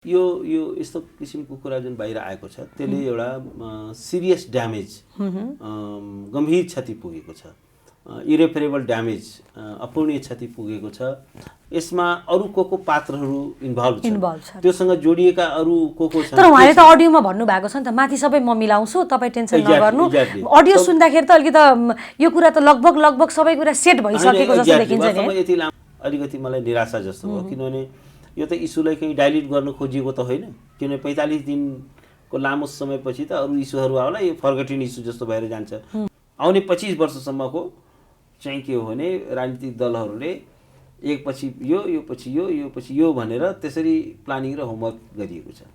यो यस्तो किसिमको कुरा जुन बाहिर आएको छ त्यसले एउटा सिरियस ड्यामेज गम्भीर क्षति पुगेको छ, इरेपरेबल ड्यामेज अपूर्णीय क्षति पुगेको छ। यसमा अरु को पात्रहरू इन्भल्भ छन्, त्योसँग जोडिएका अरु को छन्। तर उहाँले त अडियोमा भन्नु भएको छ नि त, माथि सबै म मिलाउँछु, तपाईँ टेन्सन नगर्नु। अडियो सुन्दाखेरि त अलिकति यो कुरा त लगभग सबै कुरा सेट भइसकेको जस्तो देखिन्छ नि। अलिकति मलाई निराशा जस्तो हो, किनभने यो त इस्युलाई कहीँ डाइल्युट गर्न खोजिएको त होइन। किनभने 45 दिनको लामो समयपछि त अरू इस्युहरू आउला, यो फर्गटेन इस्यु जस्तो भएर जान्छ। आउने 25 वर्षसम्मको चाहिँ के हो भने राजनीतिक दलहरूले एकपछि यो पछि यो पछि यो भनेर त्यसरी प्लानिङ र होमवर्क गरिएको छ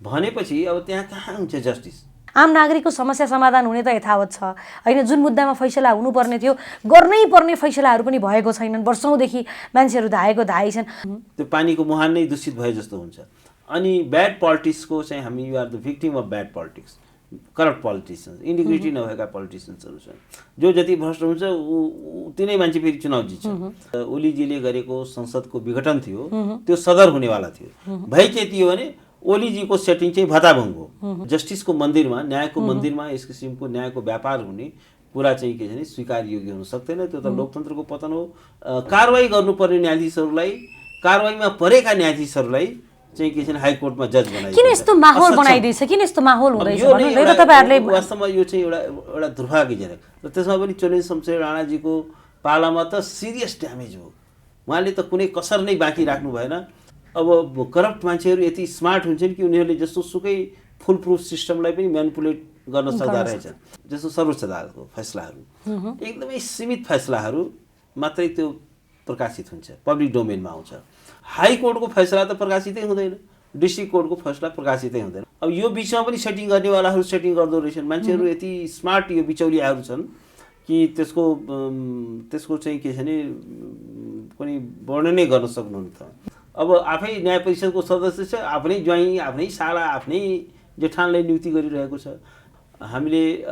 भनेपछि अब त्यहाँ कहाँ हुन्छ जस्टिस? आम नागरिकको समस्या समाधान हुने त यथावत छ हैन। जुन मुद्दामा फैसला हुनुपर्ने थियो, गर्नै पर्ने फैसलाहरू पनि भएको छैनन्। वर्षौंदेखि मान्छेहरू धाई छन्। त्यो पानीको मुहान नै दूषित भए जस्तो हुन्छ। अनि ब्याड पोलिटिक्सको चाहिँ हामी you are the victim of bad politics, corrupt politicians, integrity नभएका पोलिटिसियन्सहरू छन्। जो जति भ्रष्ट हुन्छ उति नै मान्छे फेरि चुनाव जित्छ। ओलीजीले गरेको संसदको विघटन थियो, त्यो सदर हुनेवाला थियो। भइ के थियो भने ओलीजीको सेटिङ चाहिँ भताभङ्ग हो। जस्टिसको मन्दिरमा, न्यायको मन्दिरमा यस किसिमको न्यायको व्यापार हुने कुरा चाहिँ के छ भने स्वीकार योग्य हुन सक्दैन। त्यो त लोकतन्त्रको पतन हो। कारवाही गर्नुपर्ने न्यायाधीशहरूलाई, कारवाहीमा परेका न्यायाधीशहरूलाई चाहिँ के छ भने हाइकोर्टमा जज बनाइदिन्छ। किन यस्तो माहौल बनाइदिन्छ? किन यस्तो माहौल हुँदैछ भन्नु त तपाईहरुले? वास्तवमा यो चाहिँ एउटा दुर्भाग्यजनक। र त्यसमा पनि चोलेन्द्र शमशेर राणाजीको पालामा त सिरियस ड्यामेज हो। उहाँले त कुनै कसर नै बाँकी राख्नु भएन। अब करप्ट मान्छेहरू यति स्मार्ट हुन्छन् कि उनीहरूले जस्तो सुकै फुल प्रुफ सिस्टमलाई पनि म्यानिपुलेट गर्न सक्दा रहेछन्। जस्तो सर्वोच्च अदालतको फैसलाहरू एकदमै सीमित फैसलाहरू मात्रै त्यो प्रकाशित हुन्छ, पब्लिक डोमेनमा आउँछ। हाई कोर्टको फैसला त प्रकाशितै हुँदैन, डिस्ट्रिक्ट कोर्टको फैसला प्रकाशितै हुँदैन। अब यो बिचमा पनि सेटिङ गर्नेवालाहरू सेटिङ गर्दो रहेछन्। मान्छेहरू यति स्मार्ट यो बिचौलियाहरू छन् कि त्यसको चाहिँ के छ भने कुनै वर्णनै गर्न सक्नुहुन्न। अब आफै न्याय परिषदको सदस्य छ, आफ्नै ज्वाइँ, आफ्नै साला, आफ्नै जेठानलाई नियुक्ति गरिरहेको छ। हामीले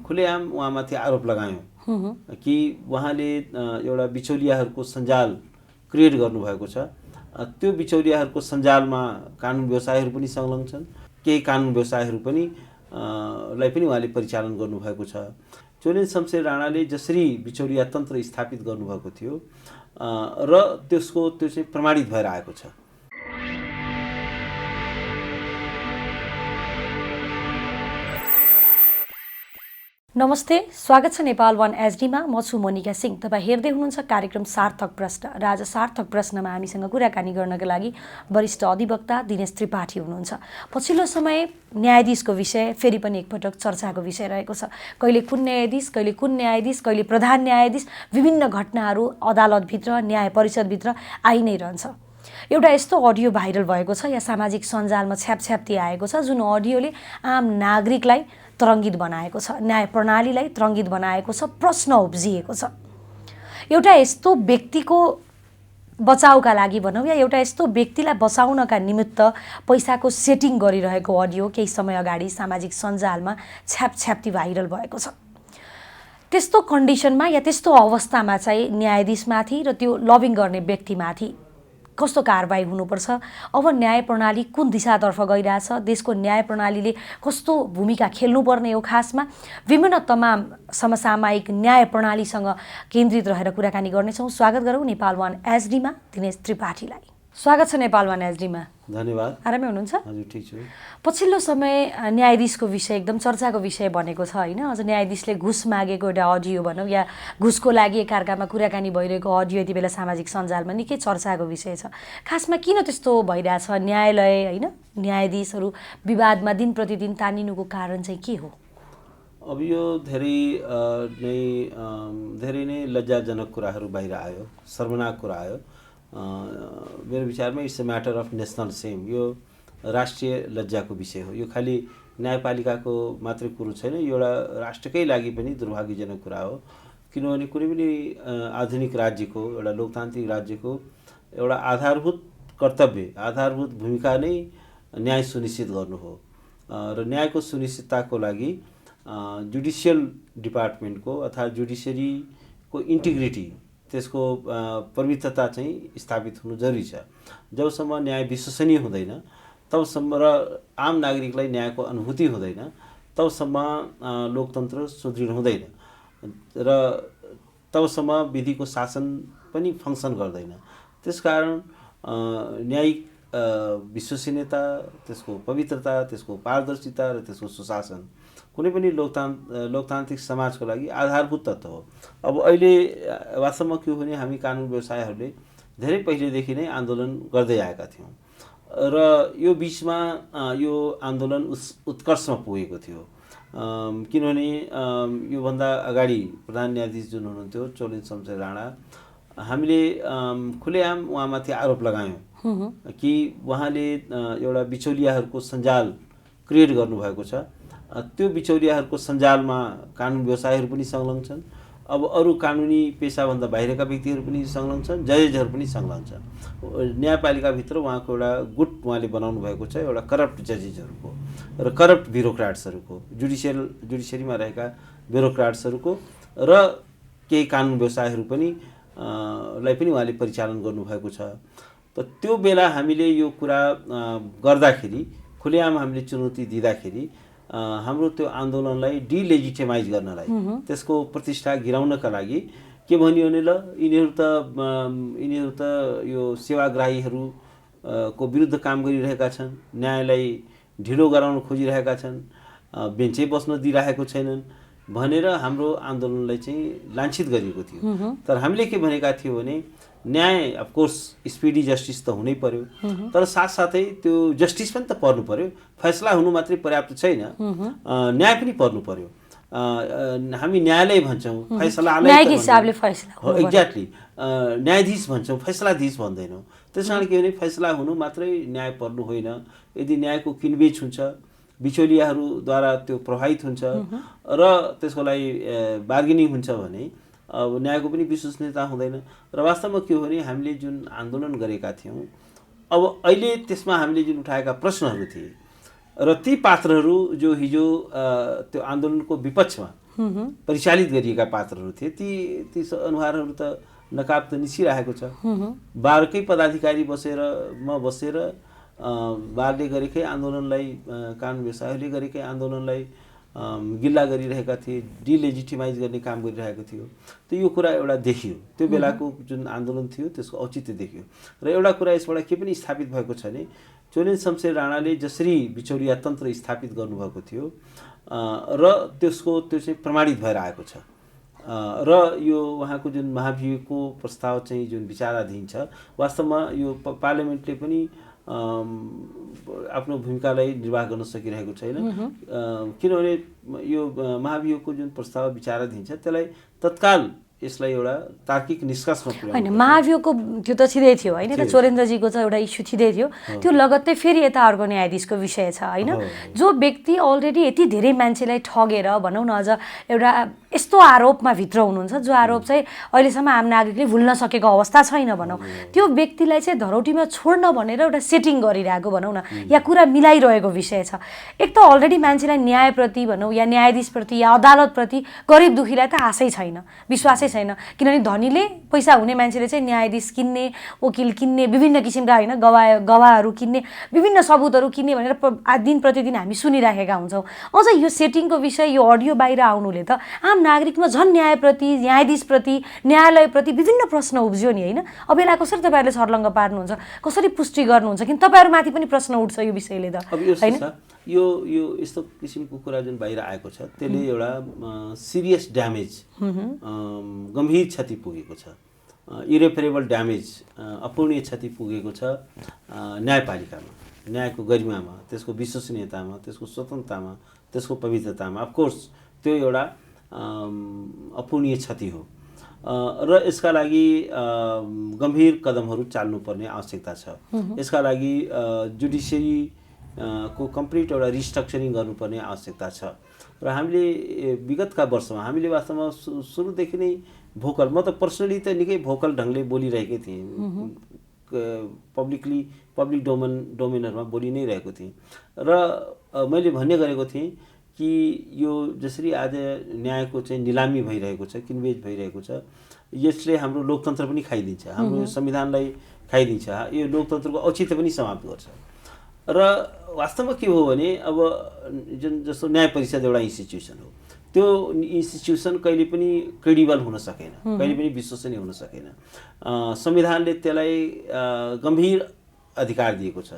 खुलेआम उहाँमाथि आरोप लगायौँ कि उहाँले एउटा बिचौलियाहरूको सञ्जाल क्रिएट गर्नुभएको छ। त्यो बिचौलियाहरूको सञ्जालमा कानुन व्यवसायहरू पनि संलग्न छन्। केही कानुन व्यवसायहरू पनि लाई पनि उहाँले परिचालन गर्नुभएको छ। चोलेन्द्र शमशेर राणाले जसरी बिचौलिया तन्त्र स्थापित गर्नुभएको थियो र त्यो चाहिँ प्रमाणित भएर आएको छ। नमस्ते, स्वागत छ नेपाल वन एचडीमा। म छु मोनिका सिंह। तपाईँ हेर्दै हुनुहुन्छ कार्यक्रम सार्थक प्रश्न र आज सार्थक प्रश्नमा हामीसँग कुराकानी गर्नका लागि वरिष्ठ अधिवक्ता दिनेश त्रिपाठी हुनुहुन्छ। पछिल्लो समय न्यायाधीशको विषय फेरि पनि एकपटक चर्चाको विषय रहेको छ। कहिले कुन न्यायाधीश, कहिले कुन न्यायाधीश, कहिले प्रधान न्यायाधीश, विभिन्न घटनाहरू अदालतभित्र, न्याय परिषदभित्र आइ नै रहन्छ। एउटा यस्तो अडियो भाइरल भएको छ या सामाजिक सञ्जालमा छ्यापछ्याप्ती आएको छ जुन अडियोले आम नागरिकलाई तरङ्गित बनाएको छ, न्याय प्रणालीलाई तरङ्गित बनाएको छ, प्रश्न उब्जिएको छ। एउटा यस्तो व्यक्तिको बचाउका लागि भनौँ या एउटा यस्तो व्यक्तिलाई बचाउनका निमित्त पैसाको सेटिङ गरिरहेको अडियो केही समय अगाडि सामाजिक सञ्जालमा छ्यापछ्याप्ती भाइरल भएको छ। त्यस्तो कन्डिसनमा या त्यस्तो अवस्थामा चाहिँ न्यायाधीशमाथि र त्यो लबिङ गर्ने व्यक्तिमाथि कस्तो कारबाही हुनुपर्छ? अब न्याय प्रणाली कुन दिशातर्फ गइरहेछ? देशको न्याय प्रणालीले कस्तो भूमिका खेल्नुपर्ने हो? खासमा विभिन्न तमाम समसामयिक न्याय प्रणालीसँग केन्द्रित रहेर कुराकानी गर्नेछौँ। स्वागत गरौँ नेपाल वन एचडीमा दिनेश त्रिपाठीलाई। स्वागत छ नेपाल वन एचडीमा। धन्यवाद। आरामै हुनुहुन्छ? हजुर, ठिक छु। पछिल्लो समय न्यायाधीशको विषय एकदम चर्चाको विषय बनेको छ होइन? अझ न्यायाधीशले घुस मागेको एउटा अडियो भनौँ या घुसको लागि एकाअर्कामा कुराकानी भइरहेको अडियो यति बेला सामाजिक सञ्जालमा निकै चर्चाको विषय छ। खासमा किन त्यस्तो भइरहेछ? न्यायालय होइन, न्यायाधीशहरू विवादमा दिन प्रतिदिन तानिनुको कारण चाहिँ के हो? अब यो धेरै नै लज्जाजनक कुराहरू बाहिर आयो, शर्मनाक कुरा आयो। मेरो विचारमा it's a matter of national same. यो राष्ट्रिय लज्जाको विषय हो। यो खालि न्यायपालिकाको मात्रै कुरो छैन, यो एउटा राष्ट्रकै लागि पनि दुर्भाग्यजनक कुरा हो। किनभने कुनै पनि आधुनिक राज्यको, एउटा लोकतान्त्रिक राज्यको एउटा आधारभूत कर्तव्य, आधारभूत भूमिका नै न्याय सुनिश्चित गर्नु हो। र न्यायको सुनिश्चितताको लागि जुडिसियल डिपार्टमेन्टको अथवा जुडिसियरीको इन्टिग्रिटी, त्यसको पवित्रता चाहिँ स्थापित हुनु जरुरी छ। जबसम्म न्याय विश्वसनीय हुँदैन तबसम्म र आम नागरिकलाई न्यायको अनुभूति हुँदैन तबसम्म लोकतन्त्र सुदृढ हुँदैन र तबसम्म विधिको शासन पनि फङ्सन गर्दैन। त्यसकारण न्यायिक विश्वसनीयता, त्यसको पवित्रता, त्यसको पारदर्शिता र त्यसको सुशासन कुनै पनि लोकतान्त्रिक समाजको लागि आधारभूत तत्त्व हो। अब अहिले वास्तवमा के हो भने हामी कानुन व्यवसायहरूले धेरै पहिलेदेखि नै आन्दोलन गर्दै आएका थियौँ र यो बिचमा यो आन्दोलन उत्कर्षमा पुगेको थियो। किनभने योभन्दा अगाडि प्रधान न्यायाधीश जुन हुनुहुन्थ्यो चोलेन शमशेर राणा, हामीले खुलेआम उहाँमाथि आरोप लगायौँ कि उहाँले एउटा बिचौलियाहरूको सञ्जाल क्रिएट गर्नुभएको छ। त्यो बिचौलियाहरूको सञ्जालमा कानुन व्यवसायीहरू पनि संलग्न छन्। अब अरू कानुनी पेसाभन्दा बाहिरका व्यक्तिहरू पनि संलग्न छन्, जजेसहरू पनि संलग्न छन्। न्यायपालिकाभित्र उहाँको एउटा गुट उहाँले बनाउनु भएको छ, एउटा करप्ट जजेसहरूको र करप्ट ब्युरोक्राट्सहरूको, जुडिसियरीमा रहेका ब्युरोक्राट्सहरूको र केही कानुन व्यवसायीहरू पनि लाई पनि उहाँले परिचालन गर्नुभएको छ। त त्यो बेला हामीले यो कुरा गर्दाखेरि, खुलेआम हामीले चुनौती दिँदाखेरि हाम्रो त्यो आन्दोलनलाई डिलेजिटिमाइज गर्नलाई, त्यसको प्रतिष्ठा गिराउनका लागि के भनियो भने ल यिनीहरू त यो सेवाग्राहीहरू को विरुद्ध काम गरिरहेका छन्, न्यायलाई ढिलो गराउन खोजिरहेका छन्, बेन्चै बस्न दिइरहेको छैनन् भनेर हाम्रो आन्दोलनलाई चाहिँ लान्छित गरिएको थियो। तर हामीले के भनेका थियौँ भने न्याय अफकोर्स स्पिडी जस्टिस त हुनै पर्यो, तर साथसाथै त्यो जस्टिस पनि त पर्नु पर्यो। फैसला हुनु मात्रै पर्याप्त छैन, न्याय पनि पर्नु पर्यो। हामी न्यायालय भन्छौँ, फैसलालय एक्ज्याक्टली न्यायाधीश भन्छौँ, फैसलाधीश भन्दैनौँ। त्यस कारण के भने फैसला हुनु मात्रै न्याय पर्नु होइन। यदि न्यायको किनबेच हुन्छ, बिचौलियाहरूद्वारा त्यो प्रभावित हुन्छ र त्यसको लागि बार्गेनिङ हुन्छ भने अब न्यायको पनि विश्वसनीयता हुँदैन। र वास्तवमा के हो भने हामीले जुन आन्दोलन गरेका थियौँ, अब अहिले त्यसमा हामीले जुन उठाएका प्रश्नहरू थिए र ती पात्रहरू जो हिजो त्यो आन्दोलनको विपक्षमा परिचालित गरिएका पात्रहरू थिए, ती अनुहारहरू त नकाब त निस्किरहेको छ। बारकै पदाधिकारी बसेर बारले गरेकै आन्दोलनलाई, कानुन व्यवसायीहरूले गरेकै आन्दोलनलाई गिल्ला गरिरहेका थिए, डिलेजिटिमाइज गर्ने काम गरिरहेको थियो। त यो कुरा एउटा देखियो, त्यो बेलाको जुन आन्दोलन थियो त्यसको औचित्य देखियो। र एउटा कुरा यसबाट के पनि स्थापित भएको छ भने चोलेन शमशेर राणाले जसरी बिचौलिया तन्त्र स्थापित गर्नुभएको थियो र त्यो चाहिँ प्रमाणित भएर आएको छ। र यो उहाँको जुन महाभियोगको प्रस्ताव चाहिँ जुन विचाराधीन छ, वास्तवमा यो पार्लियामेन्टले पनि आफ्नो भूमिकालाई निर्वाह गर्न सकिरहेको छैन। किनभने यो महाभियोगको जुन प्रस्ताव विचाराधीन छ त्यसलाई तत्काल यसलाई एउटा तार्किक निष्कर्षमा पुर्याउनु होइन। महाभियोगको त्यो त छिँदै थियो होइन, त चोरेन्द्रजीको चाहिँ एउटा इस्यु छिँदै थियो, त्यो लगत्तै फेरि यता अर्को न्यायाधीशको विषय छ होइन। जो व्यक्ति अलरेडी यति धेरै मान्छेलाई ठगेर भनौँ न, अझ एउटा यस्तो आरोपमा भित्र हुनुहुन्छ जो आरोप चाहिँ अहिलेसम्म आम नागरिकले भुल्न सकेको अवस्था छैन भनौँ, त्यो व्यक्तिलाई चाहिँ धरौटीमा छोड्न भनेर एउटा सेटिङ गरिरहेको भनौँ न, या कुरा मिलाइरहेको विषय छ। एक त अलरेडी मान्छेलाई न्यायप्रति भनौँ या न्यायाधीशप्रति या अदालतप्रति गरिब दुखीलाई त आशै छैन, विश्वासै छैन। किनभने धनीले पैसा हुने मान्छेले चाहिँ न्यायाधीश किन्ने, वकिल किन्ने, विभिन्न किसिमका होइन गवाहहरू किन्ने, विभिन्न सबुतहरू किन्ने भनेर दिन प्रतिदिन हामी सुनिराखेका हुन्छौँ। अझ यो सेटिङको विषय, यो अडियो बाहिर आउनुले त आम नागरिकमा झन् न्यायप्रति, न्यायाधीशप्रति, न्यायालयप्रति विभिन्न प्रश्न उब्जियो नि होइन। अब यसलाई कसरी तपाईँहरूले सर्लङ्ग पार्नुहुन्छ, कसरी पुष्टि गर्नुहुन्छ, किन तपाईँहरूमाथि पनि प्रश्न उठ्छ यो विषयले त होइन। यो यस्तो किसिमको कुरा जुन बाहिर आएको छ त्यसले एउटा सिरियस ड्यामेज, गम्भीर क्षति पुगेको छ, इरेपरेबल ड्यामेज, अपूर्णीय क्षति पुगेको छ न्यायपालिकामा, न्यायको गरिमामा, त्यसको विश्वसनीयतामा, त्यसको स्वतन्त्रतामा, त्यसको पवित्रतामा। अफकोर्स त्यो एउटा अपूर्णीय क्षति हो र यसका लागि गम्भीर कदमहरू चाल्नुपर्ने आवश्यकता छ। यसका लागि जुडिसियरी को कम्प्लिट एउटा रिस्ट्रक्चरिङ गर्नुपर्ने आवश्यकता छ। र हामीले विगतका वर्षमा हामीले वास्तवमा सुरुदेखि नै भोकल, म त पर्सनली त निकै भोकल ढङ्गले बोलिरहेकै थिएँ, पब्लिक डोमेनहरूमा बोलि नै रहेको थिएँ र मैले भन्ने गरेको थिएँ कि यो जसरी आज न्यायको चाहिँ निलामी भइरहेको छ, किनबेच भइरहेको छ, यसले हाम्रो लोकतन्त्र पनि खाइदिन्छ, हाम्रो संविधानलाई खाइदिन्छ, यो लोकतन्त्रको औचित्य पनि समाप्त गर्छ। र वास्तवमा के हो भने अब जुन जस्तो न्याय परिषद एउटा इन्स्टिट्युसन हो, त्यो इन्स्टिट्युसन कहिले पनि क्रेडिबल हुन सकेन, कहिले पनि विश्वसनीय हुन सकेन। संविधानले त्यसलाई गम्भीर अधिकार दिएको छ,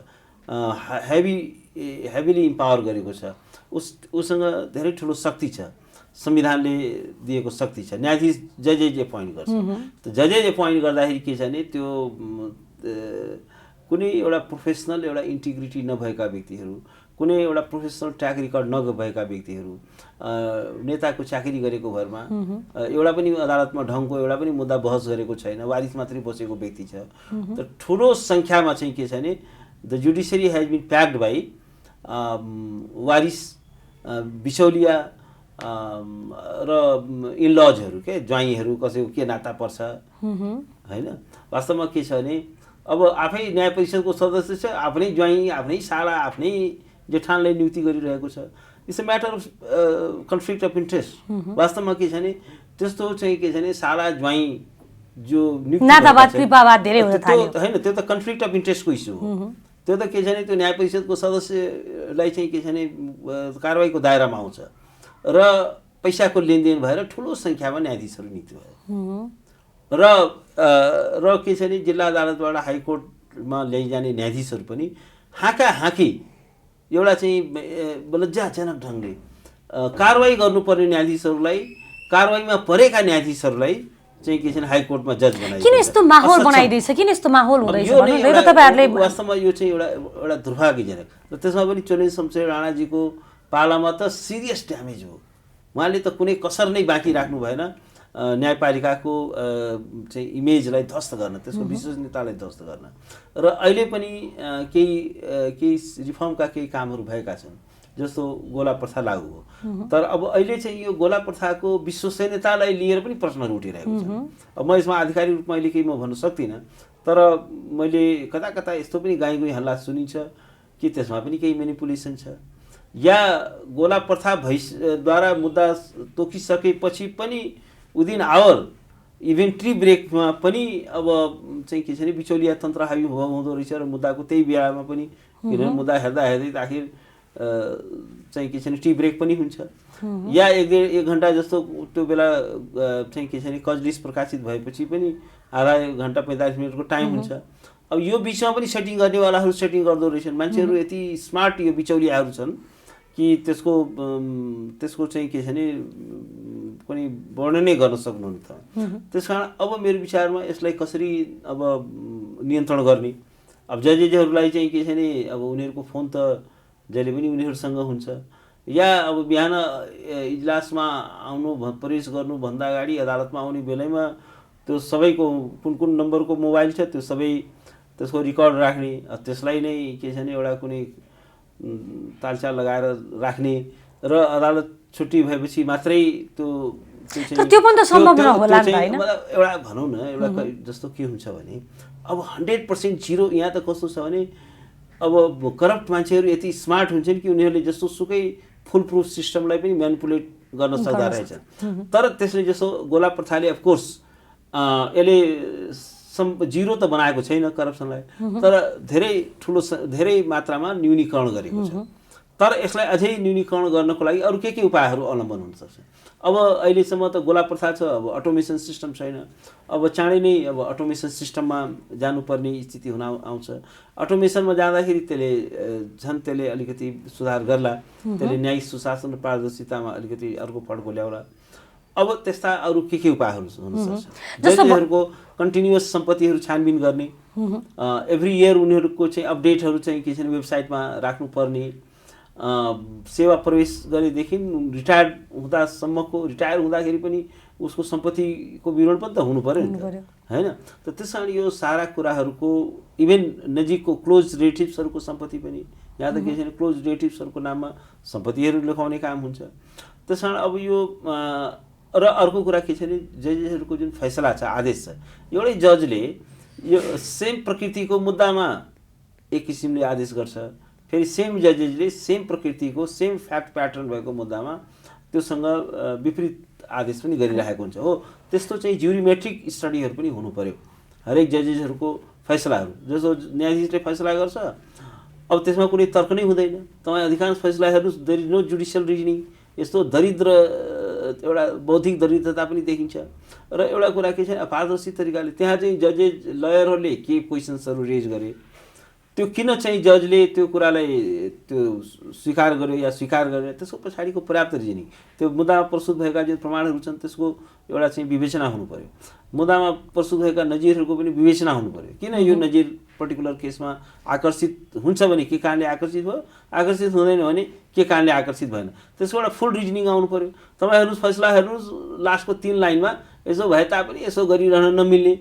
हेभिली इम्पावर गरेको छ, उसँग धेरै ठुलो शक्ति छ, संविधानले दिएको शक्ति छ। न्यायाधीश जजेज एपोइन्ट गर्छ, त जजेज एपोइन्ट गर्दाखेरि के छ भने त्यो कुनै एउटा प्रोफेसनल एउटा इन्टिग्रिटी नभएका व्यक्तिहरू, कुनै एउटा प्रोफेसनल ट्र्याक रेकर्ड नभएका व्यक्तिहरू, नेताको चाकरी गरेको भरमा एउटा पनि अदालतमा ढङ्गको एउटा पनि मुद्दा बहस गरेको छैन, वारिस मात्रै बसेको व्यक्ति छ। त ठुलो सङ्ख्यामा चाहिँ के छ भने the judiciary has been packed by वारिस, बिचौलिया र इनलजहरू, के ज्वाइँहरू, कसैको के नाता पर्छ होइन। वास्तवमा के छ भने अब आफै न्याय परिषदको सदस्य छ, आफ्नै ज्वाइँ, आफ्नै साला, आफ्नै जेठानलाई नियुक्ति गरिरहेको छ। It's a matter of conflict of interest. वास्तवमा के छ भने त्यस्तो चाहिँ के छ भने साला ज्वाइँ जो नातावाद कृपावाद धेरै हुन थाल्यो होइन, त्यो त कन्फ्लिक्ट अफ इन्ट्रेस्टको इस्यु हो। त्यो त के छ भने त्यो न्याय परिषदको सदस्यलाई चाहिँ के छ भने कारवाहीको दायरामा आउँछ र पैसाको लेनदेन भएर ठुलो सङ्ख्यामा न्यायाधीशहरू नियुक्त भयो र के छ भने जिल्ला अदालतबाट हाइकोर्टमा ल्याइजाने न्यायाधीशहरू पनि हाँकी एउटा चाहिँ लज्जाजनक ढङ्गले कारवाही गर्नुपर्ने न्यायाधीशहरूलाई, कारवाहीमा परेका न्यायाधीशहरूलाई चाहिँ के छ भने हाइकोर्टमा जज बनाइदिन्छ। किन यस्तो माहौल बनाइदिएछ, किन यस्तो माहौल हुँदैछ भन्नु तपाईहरुले? वास्तवमा यो चाहिँ एउटा दुर्भाग्यजनक र त्यसमा पनि चोलेन्द्र शमशेर राणाजीको पालामा त सिरियस ड्यामेज हो। उहाँले त कुनै कसर नै बाँकी राख्नु भएन न्यायपालिकाको चाहिँ इमेजलाई ध्वस्त गर्न, त्यसको विश्वसनीयतालाई ध्वस्त गर्न। र अहिले पनि केही रिफर्मका केही कामहरू भएका छन्, जस्तो गोला प्रथा लागू हो, तर अब अहिले चाहिँ यो गोला प्रथाको विश्वसनीयतालाई लिएर पनि प्रश्नहरू उठिरहेको छ। अब म यसमा आधिकारिक रूपमा अहिले केही म भन्न सक्दिनँ, तर मैले कता कता यस्तो पनि गाई हल्ला सुनिन्छ कि त्यसमा पनि केही मेनिपुलेसन छ, या गोला प्रथा द्वारा मुद्दा तोकिसकेपछि पनि विदिन आवर इभेन टी ब्रेकमा पनि अब चाहिँ के छ भने बिचौलिया तन्त्र हावी हुँदो रहेछ र मुद्दाको त्यही बेलामा पनि, किनभने मुद्दा हेर्दा आखिर चाहिँ के छ भने टी ब्रेक पनि हुन्छ, या एक घन्टा जस्तो त्यो बेला चाहिँ के छ भने कजलिस प्रकाशित भएपछि पनि आधा घन्टा 45 मिनटको टाइम हुन्छ। अब यो बिचमा पनि सेटिङ गर्नेवालाहरू सेटिङ गर्दो रहेछन्। मान्छेहरू यति स्मार्ट यो बिचौलियाहरू छन् कि त्यसको चाहिँ के छ भने कुनै वर्णनै गर्न सक्नुहुन्न त। त्यस कारण अब मेरो विचारमा यसलाई कसरी अब नियन्त्रण गर्ने, अब जजेजहरूलाई चाहिँ के छ भने अब उनीहरूको फोन त जहिले पनि उनीहरूसँग हुन्छ, या अब बिहान इजलासमा प्रवेश गर्नुभन्दा अगाडि अदालतमा आउने बेलैमा त्यो सबैको कुन नम्बरको मोबाइल छ त्यो सबै त्यसको रेकर्ड राख्ने, त्यसलाई नै के छ भने एउटा कुनै तालचाल लगाएर राख्ने र अदालत छुट्टी भएपछि मात्रै त्यो पनि त सम्भव नहोला नि हैन। एउटा भनौँ न, एउटा जस्तो के हुन्छ भने अब 100% जिरो। यहाँ त कस्तो छ भने अब करप्ट मान्छेहरू यति स्मार्ट हुन्छन् कि उनीहरूले जस्तो सुकै फुल प्रुफ सिस्टमलाई पनि म्यानिपुलेट गर्न सक्दा रहेछन्। तर त्यसले जस्तो गोला प्रथाले अफकोर्स यसले जिरो त बनाएको छैन करप्सनलाई, तर धेरै मात्रामा न्यूनीकरण गरेको छ। तर यसलाई अझै न्यूनीकरण गर्नको लागि अरू के उपायहरू अवलम्बन हुन सक्छ। अब अहिलेसम्म त गोला प्रथा छ, अब अटोमेसन सिस्टम छैन, अब चाँडै नै अब अटोमेसन सिस्टममा जानुपर्ने स्थिति हुन आउँछ। अटोमेसनमा जाँदाखेरि त्यसले अलिकति सुधार गर्ला, त्यसले न्यायिक सुशासन र पारदर्शितामा अलिकति अर्को फड्को ल्याउला। अब त्यस्ता अरू के उपायहरू हुन सक्छ? जजहरूको कन्टिन्युअस सम्पत्तिहरू छानबिन गर्ने, एभ्री इयर उनीहरूको चाहिँ अपडेटहरू चाहिँ के छ भने वेबसाइटमा राख्नुपर्ने, सेवा प्रवेश गरेदेखि रिटायर हुँदाखेरि पनि उसको सम्पत्तिको विवरण पनि त हुनु पर्यो नि हैन। त त्यस कारण यो सारा कुराहरूको इभेन नजिकको क्लोज रिलेटिभ्सहरूको सम्पत्ति पनि, यहाँ त के छ भने क्लोज रिलेटिभ्सहरूको नाममा सम्पत्तिहरू लेखाउने काम हुन्छ। त्यस कारण अब यो र अर्को कुरा के छ भने जजेसहरूको जुन फैसला छ, आदेश छ, एउटै जजले यो सेम प्रकृतिको मुद्दामा एक किसिमले आदेश गर्छ, फेरि सेम जजेसले सेम प्रकृतिको सेम फ्याक्ट प्याटर्न भएको मुद्दामा त्योसँग विपरीत आदेश पनि गरिरहेको हुन्छ। हो, त्यस्तो चाहिँ ज्युरिमेट्रिक स्टडीहरू पनि हुनु पर्यो हरेक जजेसहरूको फैसलाहरू। जस्तो न्यायाधीशले फैसला गर्छ, अब त्यसमा कुनै तर्क नै हुँदैन। तपाईँ अधिकांश फैसला हेर्नुहोस्, there is no judicial reasoning. यस्तो दरिद्र एउटा बौद्धिक दरिद्रता पनि देखिन्छ। र एउटा कुरा के छ, पारदर्शी तरिकाले त्यहाँ चाहिँ जजेस लयरहरूले के क्वेसन्सहरू रेज गरे, त्यो किन चाहिँ जजले त्यो कुरालाई त्यो स्वीकार गर्यो या स्वीकार गरेन, त्यसको पछाडिको पर्याप्त रिजनिङ, त्यो मुद्दामा प्रस्तुत भएका जुन प्रमाणहरू छन् त्यसको एउटा चाहिँ विवेचना हुनु पर्यो। मुद्दामा प्रस्तुत भएका नजिरहरूको पनि विवेचना हुनु पर्यो। किन यो नजिर पर्टिकुलर केसमा आकर्षित हुन्छ भने के कारणले आकर्षित भयो, आकर्षित हुँदैन भने के कारणले आकर्षित भएन, त्यसको एउटा फुल रिजनिङ आउनु पर्यो। तपाईँ हेर्नुहोस्, फैसला हेर्नुहोस्, लास्टको 3 लाइनमा यसो भए तापनि यसो गरिरहन नमिल्ने,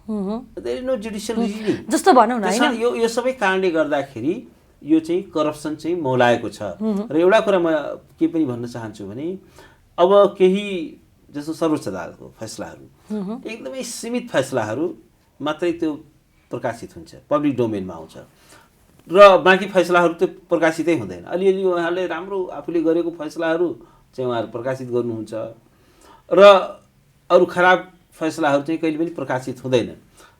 there is no judicial reasoning जस्तो भनौँ न हैन। यो सबै कारणले गर्दाखेरि यो चाहिँ करप्सन चाहिँ मौलाएको छ। र एउटा कुरा म के पनि भन्न चाहन्छु भने, अब केही जस्तो सर्वोच्च अदालतको फैसलाहरू एकदमै सीमित फैसलाहरू मात्रै त्यो प्रकाशित हुन्छ, पब्लिक डोमेनमा आउँछ, र बाँकी फैसलाहरू त्यो प्रकाशितै हुँदैन। अलिअलि उहाँहरूले राम्रो आफूले गरेको फैसलाहरू चाहिँ उहाँहरू प्रकाशित गर्नुहुन्छ, र अरू खराब फैसलाहरू चाहिँ कहिले पनि प्रकाशित हुँदैन।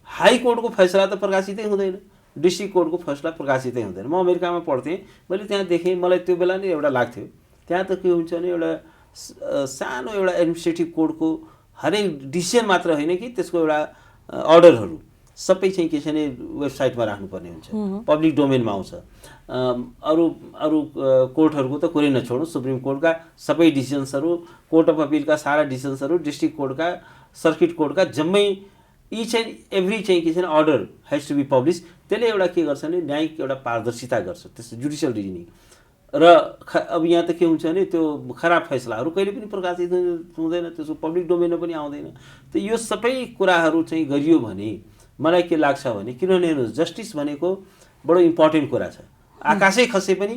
हाई कोर्टको फैसला त प्रकाशितै हुँदैन, डिस्ट्रिक्ट कोर्टको फैसला प्रकाशितै हुँदैन। म अमेरिकामा पढ्थेँ, मैले त्यहाँ देखेँ, मलाई त्यो बेला नै एउटा लाग्थ्यो, त्यहाँ त के हुन्छ भने एउटा सानो एउटा एडमिनिस्ट्रेटिभ कोर्टको हरेक डिसिजन मात्र होइन कि त्यसको एउटा अर्डरहरू सबै चाहिँ के छ भने वेबसाइटमा राख्नुपर्ने हुन्छ, पब्लिक डोमेनमा आउँछ। अरू कोर्टहरूको त कुरै नछोड्नु, सुप्रिम कोर्टका सबै डिसिजन्सहरू, कोर्ट अफ अपिलका सारा डिसिजन्सहरू, डिस्ट्रिक्ट कोर्टका, सर्किट कोर्टका जम्मै इच एन्ड एभ्री चाहिँ के छ भने order has to be publish. त्यसले एउटा के गर्छ भने न्यायिक एउटा पारदर्शिता गर्छ, त्यस्तो जुडिसियल रिजनिङ। र अब यहाँ त के हुन्छ भने त्यो खराब फैसलाहरू कहिले पनि प्रकाशित हुँदैन, त्यसको पब्लिक डोमेनमा पनि आउँदैन। त यो सबै कुराहरू चाहिँ गरियो भने मलाई के लाग्छ भने, किनभने जस्टिस भनेको बडो इम्पोर्टेन्ट कुरा छ। आकाशै खसे पनि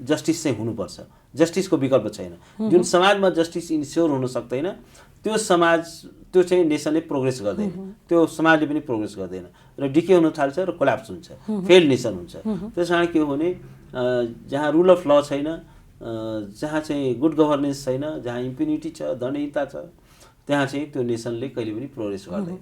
जस्टिस चाहिँ हुनुपर्छ, जस्टिसको विकल्प छैन। जुन समाजमा जस्टिस इन्स्योर हुन सक्दैन त्यो समाज, त्यो चाहिँ नेसनले प्रोग्रेस गर्दैन, त्यो समाजले पनि प्रोग्रेस गर्दैन, र डिके हुन थाल्छ र कोल्याप्स हुन्छ, फेल नेसन हुन्छ। त्यस कारण के हो भने जहाँ रुल अफ ल छैन, जहाँ चाहिँ गुड गभर्नेन्स छैन, जहाँ इम्प्युनिटी छ, दण्डहीनता छ, त्यहाँ चाहिँ त्यो नेसनले कहिले पनि प्रोग्रेस गर्दैन।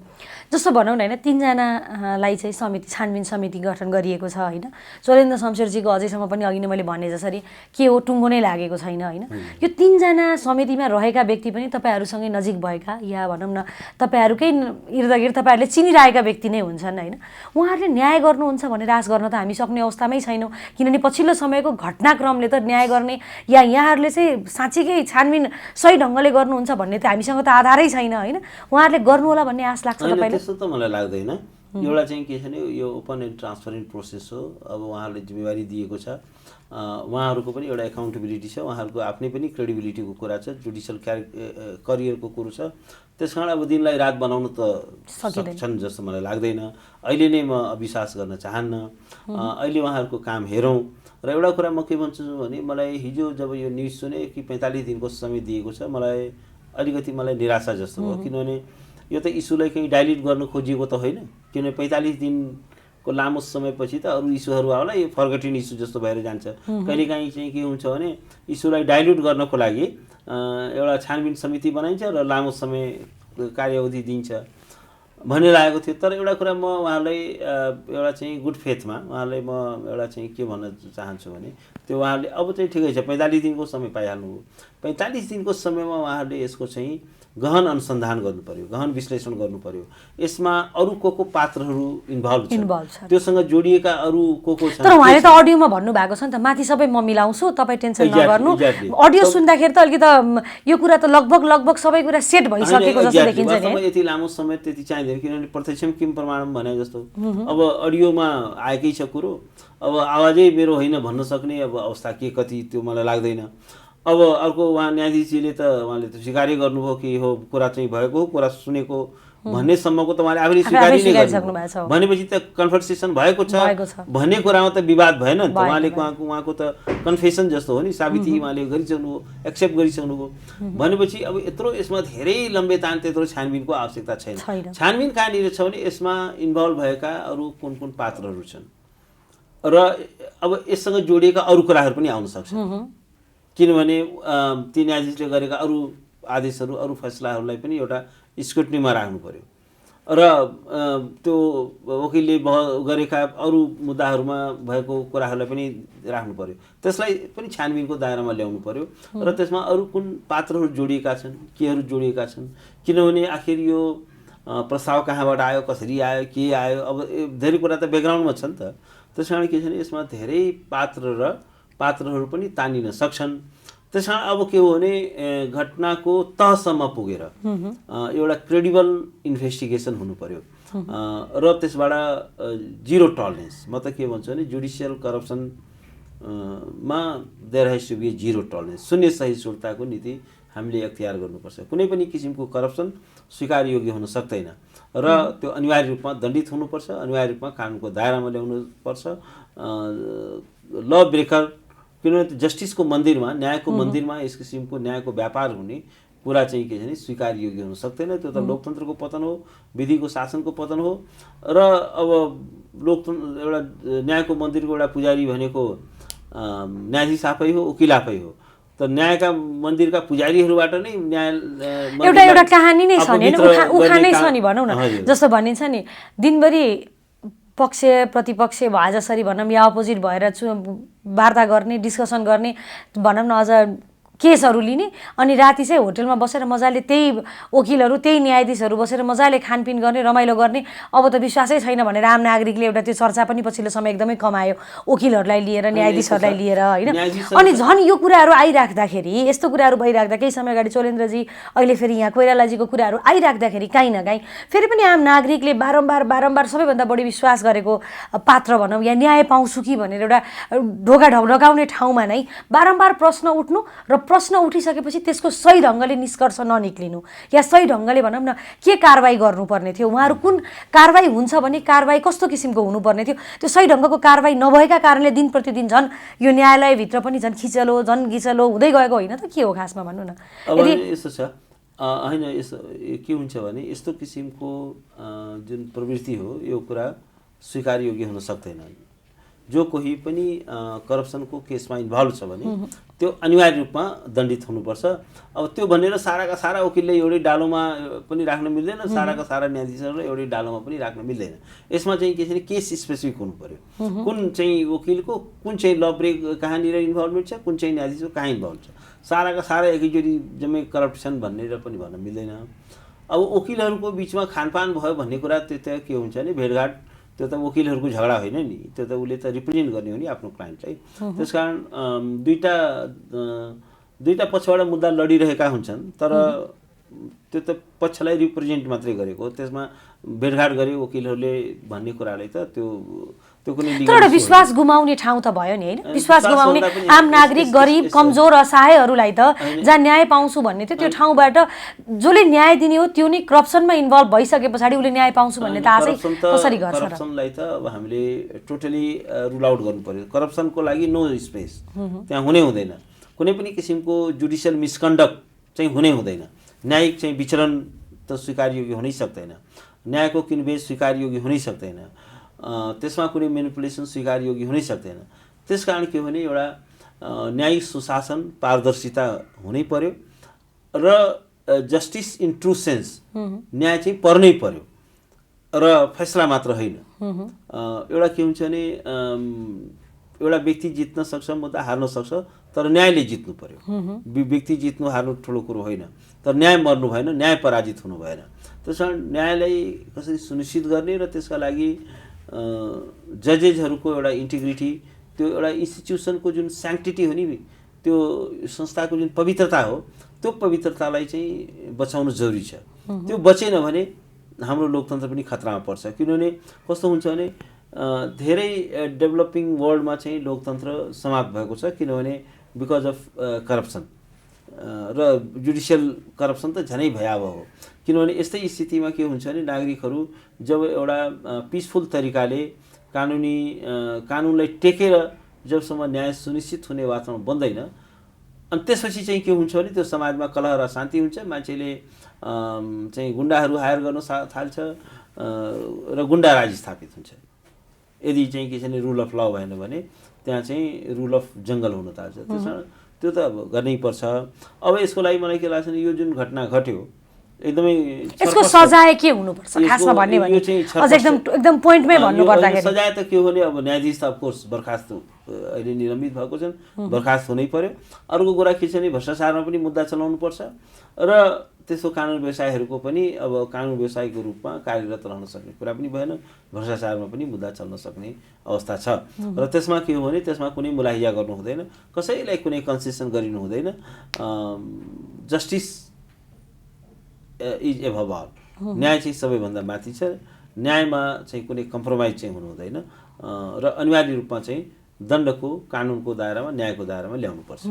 जस्तो भनौँ न हैन, 3 जनालाई चाहिँ समिति, छानबिन समिति गठन गरिएको छ हैन। चोलेन्द्र शमशेरजीको अझैसम्म पनि अघि नै मैले भने जसरी के हो, टुङ्गो नै लागेको छैन हैन। यो 3 जना समितिमा रहेका व्यक्ति पनि तपाईहरुसँगै नजिक भएका, या भनौँ न तपाईहरुकै इर्दगिर्द तपाईहरुले चिनिरहेका व्यक्ति नै हुन्छन् हैन। उहाँहरूले न्याय गर्नुहुन्छ भनेर आश गर्न त हामी सक्ने अवस्थामै छैनौँ, किनभने पछिल्लो समयको घटनाक्रमले त न्याय गर्ने या यहाँहरूले चाहिँ साँच्चीकै छानबिन सही ढङ्गले गर्नुहुन्छ भन्ने त हामीसँग त आधारै छैन हैन। उहाँहरूले गर्नु होला भन्ने आश लाग्छ तपाईलाई? त्यस्तो त मलाई लाग्दैन। एउटा चाहिँ के छ भने यो ओपन एन्ड ट्रान्सपरेन्ट प्रोसेस हो। अब उहाँहरूले जिम्मेवारी दिएको छ, उहाँहरूको पनि एउटा एकाउन्टेबिलिटी छ, उहाँहरूको आफ्नै पनि क्रेडिबिलिटीको कुरा छ, जुडिसियल करियरको कुरो छ। त्यस कारण अब दिनलाई रात बनाउनु त सक्छन् जस्तो मलाई लाग्दैन। अहिले नै म अविश्वास गर्न चाहन्न। अहिले उहाँहरूको काम हेरौँ। र एउटा कुरा म के भन्छु भने, मलाई हिजो जब यो न्युज सुने कि 45 दिनको समय दिएको छ, अलिकति मलाई निराशा जस्तो भयो। किनभने यो त इस्युलाई कहीँ डाइल्युट गर्न खोजिएको त होइन, किनभने 45 दिनको लामो समयपछि त अरू इस्युहरू आउला, यो फर्गटेन इस्यु जस्तो भएर जान्छ। कहिलेकाहीँ चाहिँ के हुन्छ भने इस्युलाई डाइल्युट गर्नको लागि एउटा छानबिन समिति बनाइन्छ र लामो समय कार्यावधि दिन्छ भन्ने लागेको थियो। तर एउटा कुरा म उहाँलाई एउटा चाहिँ गुड फेथमा उहाँलाई म एउटा चाहिँ के भन्न चाहन्छु भने, त्यो उहाँहरूले अब चाहिँ ठिकै छ 45 दिनको समय पाइहाल्नु हो। 45 दिनको समयमा उहाँहरूले यसको चाहिँ गहन अनुसन्धान गर्नु पर्यो, गहन विश्लेषण गर्नु पर्यो। यसमा अरू को पात्रहरू इन्भल्भ छन्, त्योसँग जोडिएका अरू को छन्। तर उहाँले त अडियोमा भन्नुभएको छ नि त, माथि सबै म मिलाउँछु, तपाईँ टेन्सन नगर्नु। अडियो सुन्दाखेरि त अलिकति यो कुरा त लगभग सबै कुरा सेट भइसकेको जस्तो देखिन्छ नि। यति लामो समय त्यति चाहिँदैन, किनभने प्रत्यक्षम किम प्रमाणम भने जस्तो अब अडियोमा आएकै छ कुरो, अब आवाजै मेरो होइन भन्न सक्ने अब अवस्था के कति त्यो मलाई लाग्दैन। अब अर्को उहाँ न्यायाधीशजीले त उहाँले त स्वीकारै गर्नुभयो कि हो कुरा चाहिँ भएको हो, कुरा सुनेको भन्ने सम्मको त उहाँले आफैले स्वीकारै नै गर्नुभयो। भनेपछि त कन्भर्सेसन भएको छ भन्ने कुरामा त विवाद भएन नि त। उहाँको त कन्फेसन जस्तो हो नि, साबिती उहाँले गरिसक्नुभयो, एक्सेप्ट गरिसक्नुभयो। भनेपछि अब यत्रो यसमा धेरै लम्बे तान त्यत्रो छानबिनको आवश्यकता छैन। छानबिन कहाँनिर छ भने यसमा इन्भल्भ भएका अरू कुन कुन पात्रहरू छन् र अब यससँग जोडिएका अरू कुराहरू पनि आउन सक्छन्। किनभने ती न्यायाधीशले गरेका अरू आदेशहरू, अरू फैसलाहरूलाई पनि एउटा स्क्रुटनीमा राख्नु पर्यो। र त्यो वकिलले गरेका अरू मुद्दाहरूमा भएको कुराहरूलाई पनि राख्नु पर्यो, त्यसलाई पनि छानबिनको दायरामा ल्याउनु पर्यो र त्यसमा अरू कुन पात्रहरू जोडिएका छन्, केहरू जोडिएका छन्, किनभने आखिर यो प्रस्ताव कहाँबाट आयो, कसरी आयो, के आयो, अब धेरै कुरा त ब्याकग्राउन्डमा छ नि त। त्यस कारण के छ भने यसमा धेरै पात्रहरू पनि तानिन सक्छन्। त्यस कारण अब के हो भने घटनाको तहसम्म पुगेर एउटा क्रेडिबल इन्भेस्टिगेसन हुनु पर्यो र त्यसबाट जिरो टलरेन्स, म त के भन्छु भने जुडिसियल करप्सन मा there has to be zero tolerance, शून्य सहिष्णुताको नीति हामीले अख्तियार गर्नुपर्छ। कुनै पनि किसिमको करप्सन स्वीकार योग्य हुन सक्दैन र त्यो अनिवार्य रूपमा दण्डित हुनुपर्छ, अनिवार्य रूपमा कानुनको दायरामा ल्याउनुपर्छ। ल ब्रेकर, किनभने जस्टिसको मन्दिरमा, न्यायको मन्दिरमा यस किसिमको न्यायको व्यापार हुने कुरा चाहिँ के छ भने स्वीकार योग्य हुन सक्दैन। त्यो त लोकतन्त्रको पतन हो, विधिको शासनको पतन हो। र अब एउटा न्यायको मन्दिरको एउटा पुजारी भनेको न्यायाधीश आफै हो, वकिल आफै हो। त न्यायका मन्दिरका पुजारीहरूबाट नै न्याय एउटा कहानी नै छ नि, उखानै छ नि भनौँ न। जस्तो भनिन्छ नि, दिनभरि पक्ष प्रतिपक्ष भए जसरी भनौँ या अपोजिट भएर वार्ता गर्ने, डिस्कसन गर्ने, भनौँ न अझ केसहरू लिने, अनि राति चाहिँ होटलमा बसेर मजाले त्यही वकिलहरू त्यही न्यायाधीशहरू बसेर मजाले खानपिन गर्ने, रमाइलो गर्ने। अब त विश्वासै छैन भनेर आम नागरिकले एउटा त्यो चर्चा पनि पछिल्लो समय एकदमै कमायो, वकिलहरूलाई लिएर, न्यायाधीशहरूलाई लिएर, होइन। अनि झन् यो कुराहरू आइराख्दाखेरि, यस्तो कुराहरू भइराख्दा केही समय अगाडि चोलेन्द्रजी, अहिले फेरि यहाँ कोइरालाजीको कुराहरू आइराख्दाखेरि काहीँ न काहीँ फेरि पनि आम नागरिकले बारम्बार सबैभन्दा बढी विश्वास गरेको पात्र भनौँ या न्याय पाउँछु कि भनेर एउटा ढोका ढकाउने ठाउँमा नै बारम्बार प्रश्न उठ्नु र प्रश्न उठिसकेपछि त्यसको सही ढङ्गले निष्कर्ष ननिक्लिनु या सही ढङ्गले भनौँ न के कारबाही गर्नुपर्ने थियो, उहाँहरू कुन कारबाही हुन्छ भने कारबाही कस्तो किसिमको हुनुपर्ने थियो, त्यो सही ढङ्गको कारबाही नभएका कारणले दिन प्रतिदिन झन् यो न्यायालयभित्र पनि झन् घिचलो हुँदै गएको होइन त के हो खासमा भन्नु न। अब यस्तो छ होइन, यस्तो के हुन्छ भने यस्तो किसिमको जुन प्रवृत्ति हो यो कुरा स्वीकार योग्य हुन सक्दैन। जो कोही पनि करप्सनको केसमा इन्भल्भ छ भने त्यो अनिवार्य रूपमा दण्डित हुनुपर्छ। अब त्यो भनेर साराका सारा वकिलले एउटै डालोमा पनि राख्न मिल्दैन, साराका सारा न्यायाधीशहरूलाई एउटै डालोमा पनि राख्न मिल्दैन। यसमा चाहिँ के छ भने केस स्पेसिफिक हुनु पर्यो, कुन चाहिँ वकिलको कुन चाहिँ ल ब्रेक कहाँनिर इन्भल्भमेन्ट छ, कुन चाहिँ न्यायाधीशको कहाँ इन्भल्भ छ। साराका सारा एकैचोटि जम्मै करप्सन भनेर पनि भन्न मिल्दैन। अब वकिलहरूको बिचमा खानपान भयो भन्ने कुरा त्यो त के हुन्छ भने भेटघाट, त्यो त वकिलहरूको झगडा होइन नि, त्यो त उसले त रिप्रेजेन्ट गर्ने हो नि आफ्नो क्लाइन्टलाई। त्यस कारण दुईटा पक्षबाट मुद्दा लडिरहेका हुन्छन्, तर त्यो त पक्षलाई रिप्रेजेन्ट मात्रै गरेको, त्यसमा भेटघाट गरे वकिलहरूले भन्ने कुरालाई त त्यो कुनै एउटा विश्वास गुमाउने ठाउँ त भयो नि, होइन। विश्वास गुमाउने आम नागरिक, गरिब, कमजोर, असहायहरूलाई त जहाँ न्याय पाउँछु भन्ने थियो त्यो ठाउँबाट जसले न्याय दिने हो त्यो नै करप्सनमा इन्भल्भ भइसके पछाडि उसले न्याय पाउँछु भन्ने त आशै कसरी गर्छ र? करप्सनलाई त अब हामीले टोटली रुल आउट गर्नु पर्यो। करप्सनको लागि नो स्पेस त्यहाँ हुनै हुँदैन। कुनै पनि किसिमको जुडिसियल मिसकन्डक्ट चाहिँ हुनै हुँदैन। न्यायिक चाहिँ विचलन त स्वीकार्योग्य हुनै सक्दैन, न्यायको किनबेच स्वीकार्योग्य हुनै सक्दैन, त्यसमा कुनै मेनिपुलेसन स्वीकार्योग्य हुनै सक्दैन। त्यसकारण के हो भने एउटा न्यायिक सुशासन, पारदर्शिता हुनै पर्यो र जस्टिस इन ट्रु सेन्स, न्याय चाहिँ पर्नै पर्यो र फैसला मात्र होइन। एउटा के हुन्छ भने एउटा व्यक्ति जित्न सक्छ, मुद्दा हार्न सक्छ, तर न्यायले जित्नु पर्यो। व्यक्ति जित्नु हार्नु ठुलो कुरो होइन, तर न्याय मर्नु भएन, न्याय पराजित हुनु भएन। त्यस कारण न्यायलाई कसरी सुनिश्चित गर्ने र त्यसका लागि जजेसहरूको एउटा इन्टिग्रिटी, त्यो एउटा इन्स्टिट्युसनको जुन स्याङ्क्टिटी हो नि, त्यो संस्थाको जुन पवित्रता हो, त्यो पवित्रतालाई चाहिँ बचाउनु जरुरी छ। त्यो बचेन भने हाम्रो लोकतन्त्र पनि खतरामा पर्छ। किनभने कस्तो हुन्छ भने धेरै डेभलपिङ वर्ल्डमा चाहिँ लोकतन्त्र समाप्त भएको छ, किनभने बिकज अफ करप्सन र जुडिसियल करप्सन त झनै भयावह हो। किनभने यस्तै स्थितिमा के हुन्छ भने नागरिकहरू जब एउटा पिसफुल तरिकाले कानुनलाई टेकेर जबसम्म न्याय सुनिश्चित हुने वातावरण बन्दैन, अनि त्यसपछि चाहिँ के हुन्छ भने त्यो समाजमा कलह र शान्ति हुन्छ, मान्छेले चाहिँ गुन्डाहरू हायर गर्न थाल्छ र गुन्डाराज स्थापित हुन्छ। यदि चाहिँ के छ भने रुल अफ ल भएन भने त्यहाँ चाहिँ रुल अफ जङ्गल हुन थाल्छ। त्यसमा त्यो त अब गर्नै पर्छ। अब यसको लागि मलाई के लाग्छ भने यो जुन घटना घट्यो एकदमै यसको सजाय के हुनुपर्छ खासमा भन्ने भने अझ एकदम पोइन्टमै भन्नु पर्दाखेरि सजाय त के हो भने अब न्यायाधीश त अफकोर्स बर्खास्त अहिले निलम्बित भएको छन्, बर्खास्त हुनै पर्यो। अर्को कुरा के छ भने भ्रष्टाचारमा पनि मुद्दा चलाउनु पर्छ र त्यसो कानुन व्यवसायहरूको पनि अब कानुन व्यवसायको रूपमा कार्यरत रहन सक्ने कुरा पनि भएन, भ्रष्टाचारमा पनि मुद्दा चल्न सक्ने अवस्था छ। र त्यसमा के हो भने त्यसमा कुनै मुलाहिजा गर्नु हुँदैन, कसैलाई कुनै कन्सेसन गरिनु हुँदैन। जस्टिस इज एभव अल, न्याय चाहिँ सबैभन्दा माथि छ। न्यायमा चाहिँ कुनै कम्प्रोमाइज चाहिँ हुनु हुँदैन र अनिवार्य रूपमा चाहिँ दण्डको कानुनको दायरामा न्यायको दायरामा ल्याउनुपर्छ।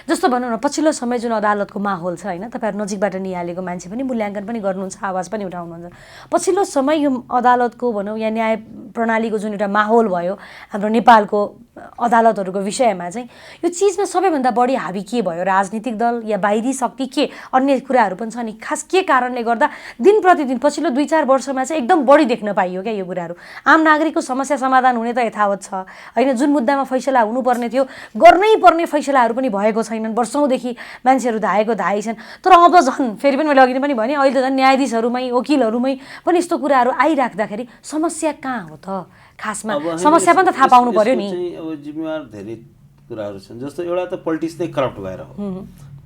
जस्तो भनौँ न पछिल्लो समय जुन अदालतको माहौल छ होइन, तपाईँहरू नजिकबाट निहालेको मान्छे पनि मूल्याङ्कन पनि गर्नुहुन्छ, आवाज पनि उठाउनुहुन्छ। पछिल्लो समय यो अदालतको भनौँ या न्याय प्रणालीको जुन एउटा माहौल भयो हाम्रो नेपालको अदालतहरूको विषयमा चाहिँ यो चिजमा सबैभन्दा बढी हाबी के भयो? राजनीतिक दल या बाहिरी शक्ति के अन्य कुराहरू पनि छ नि? खास के कारणले गर्दा दिन प्रतिदिन पछिल्लो 2-4 वर्षमा चाहिँ एकदम बढी देख्न पाइयो क्या यो कुराहरू? आम नागरिकको समस्या समाधान हुने त यथावत छ होइन, जुन मुद्दामा फैसला हुनुपर्ने थियो गर्नै पर्ने फैसलाहरू पनि भएको छैनन्, वर्षौँदेखि मान्छेहरू धाइ छन्। तर अब झन् फेरि पनि मैले अघि पनि भने अहिले त झन् न्यायाधीशहरूमै वकिलहरूमै पनि यस्तो कुराहरू आइराख्दाखेरि समस्या कहाँ हो त? खासमा समस्या पनि त थाहा पाउनु पर्यो नि। अब जिम्मेवार धेरै कुराहरू छन्। जस्तो एउटा त पोलिटिक्स नै करप्ट भएर हो,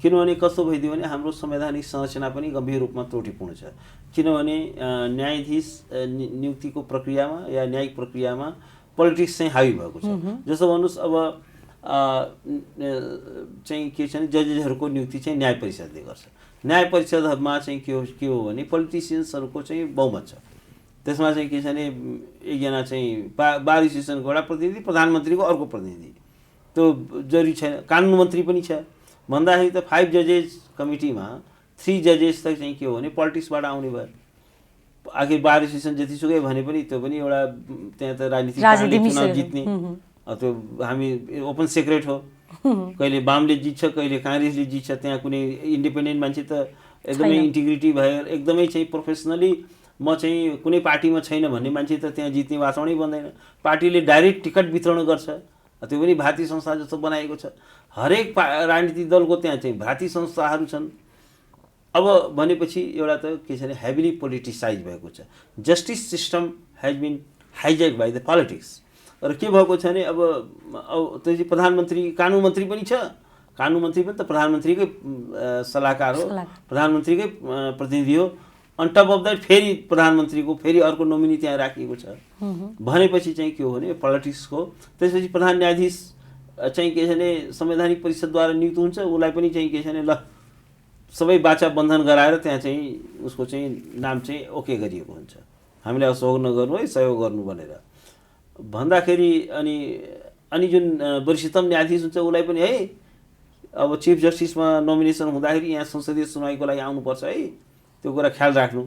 किनभने कस्तो भइदियो भने हाम्रो संवैधानिक संरचना पनि गम्भीर रूपमा त्रुटिपूर्ण छ। किनभने न्यायाधीश नियुक्तिको प्रक्रियामा या न्यायिक प्रक्रियामा पोलिटिक्स चाहिँ हावी भएको छ। जस्तो भन्नुहोस् अब चाहिँ के छ भने जजेसहरूको नियुक्ति चाहिँ न्याय परिषदले गर्छ। न्याय परिषदमा चाहिँ के हो भने पोलिटिसियन्सहरूको चाहिँ बहुमत छ। त्यसमा चाहिँ के छ भने एकजना चाहिँ बार एसोसिएसनको एउटा प्रतिनिधि, प्रधानमन्त्रीको अर्को प्रतिनिधि, त्यो जरुरी छैन। कानुन मन्त्री पनि छ भन्दाखेरि त 5 जजेस कमिटीमा 3 जजेस त चाहिँ के हो भने पोलिटिक्सबाट आउने भयो। आखिर बार एसोसिएसन जतिसुकै भने पनि त्यो पनि एउटा त्यहाँ त राजनीतिक चुनाव जित्ने, त्यो हामी ओपन सेक्रेट हो। कहिले वामले जित्छ, कहिले काङ्ग्रेसले जित्छ, त्यहाँ कुनै इन्डिपेन्डेन्ट मान्छे त एकदमै इन्टिग्रिटी भएर एकदमै चाहिँ प्रोफेसनली म चाहिँ कुनै पार्टीमा छैन भन्ने मान्छे त त्यहाँ जित्ने वातावरणै बन्दैन। पार्टीले डाइरेक्ट टिकट वितरण गर्छ, त्यो पनि भारतीय संस्था जस्तो बनाएको छ। हरेक राजनीतिक दलको त्यहाँ चाहिँ भारतीय संस्थाहरू छन्। अब भनेपछि एउटा त के छ भने हेभिली पोलिटिसाइज भएको छ। Justice system has been hijack by the politics. र के भएको छ भने अब त्यसपछि प्रधानमन्त्री, कानुन मन्त्री पनि छ। कानुन मन्त्री पनि त प्रधानमन्त्रीकै सल्लाहकार हो, प्रधानमन्त्रीकै प्रतिनिधि हो। अन टप अफ द्याट फेरि प्रधानमन्त्रीको फेरि अर्को नोमिनी त्यहाँ राखिएको छ। भनेपछि चाहिँ के हो भने पोलिटिक्सको। त्यसपछि प्रधान न्यायाधीश चाहिँ के छ भने संवैधानिक परिषदद्वारा नियुक्त हुन्छ, उसलाई पनि चाहिँ के छ भने ल सबै बाचा बन्धन गराएर त्यहाँ चाहिँ उसको चाहिँ नाम चाहिँ ओके गरिएको हुन्छ, हामीले असहयोग नगर्नु है, सहयोग गर्नु भनेर भन्दाखेरि अनि जुन वरिष्ठतम न्यायाधीश हुन्छ उसलाई पनि है अब चिफ जस्टिसमा नोमिनेसन हुँदाखेरि यहाँ संसदीय सुनवाईको लागि आउनुपर्छ है, त्यो कुरा ख्याल राख्नु।